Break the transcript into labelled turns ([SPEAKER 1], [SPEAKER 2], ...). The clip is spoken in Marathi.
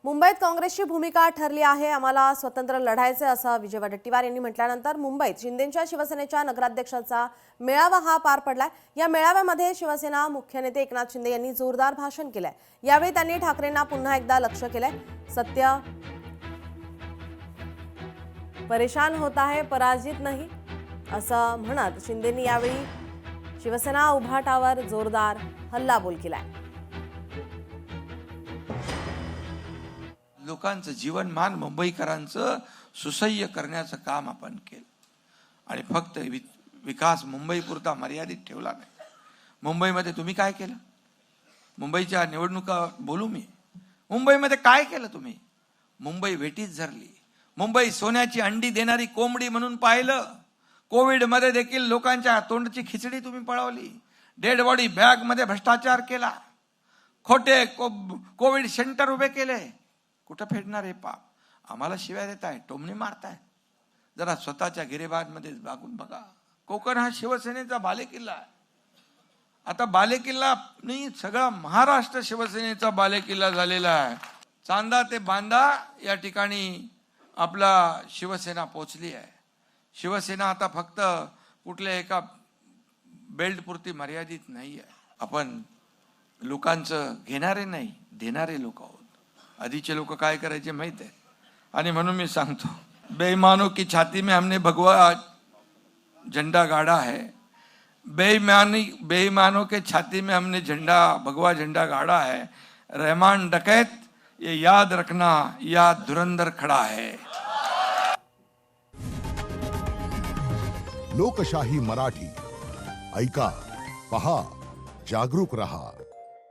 [SPEAKER 1] मुंबईत काँग्रेसची भूमिका ठरली आहे, आम्हाला स्वतंत्र लढायचे असं विजय वडेट्टीवार यांनी म्हटल्यानंतर मुंबईत शिंदेंच्या शिवसेनेच्या नगराध्यक्षाचा मेळावा हा पार पडलाय। या मेळाव्यामध्ये शिवसेना मुख्य नेते एकनाथ शिंदे यांनी जोरदार भाषण केलंय। यावेळी त्यांनी ठाकरेंना पुन्हा एकदा लक्ष्य केलंय। सत्य परेशान होता है, पराजित नाही असं म्हणत शिंदेंनी यावेळी शिवसेना उभाटावर जोरदार हल्लाबोल केलाय।
[SPEAKER 2] लोकांचं जीवनमान मुंबईकरांचं सुसह्य करण्याचं काम आपण केलं आणि फक्त विकास मुंबईपुरता मर्यादित ठेवला नाही। मुंबईमध्ये तुम्ही काय केलं? मुंबईच्या निवडणुका बोलू मी। मुंबईमध्ये काय केलं तुम्ही? मुंबई वेटीच धरली। मुंबई सोन्याची अंडी देणारी कोंबडी म्हणून पाहिलं। कोविडमध्ये देखील लोकांच्या तोंडची खिचडी तुम्ही पळवली। डेड बॉडी बॅग मध्ये भ्रष्टाचार केला। खोटे कोविड सेंटर उभे केले। कुठं फेडणार हे पाप? आम्हाला शिव्या देताय, टोमणे मारताय। जरा स्वतःच्या गिरेबाजमध्ये वागून बघा। कोकण हा शिवसेनेचा बालेकिल्ला आहे। आता बालेकिल्ला नाही, सगळा महाराष्ट्र शिवसेनेचा बालेकिल्ला झालेला आहे। चांदा ते बांदा या ठिकाणी आपला शिवसेना पोचली आहे। शिवसेना आता फक्त कुठल्या एका बेल्ट पुरती मर्यादित नाही आहे। आपण लोकांचं घेणारे नाही, देणारे लोक आहोत। आधीचे लोक काय करायचे माहित आहे, आणि म्हणून मी सांगतो, बेईमानों की छाती में हमने भगवा झंडा गाड़ा है। बेईमानों के छाती में हमने भगवा झंडा गाड़ा है। रहमान डकैत ये याद रखना, याद धुरंधर खड़ा है।
[SPEAKER 3] लोकशाही मराठी ऐका, पहा, जागरूक रहा।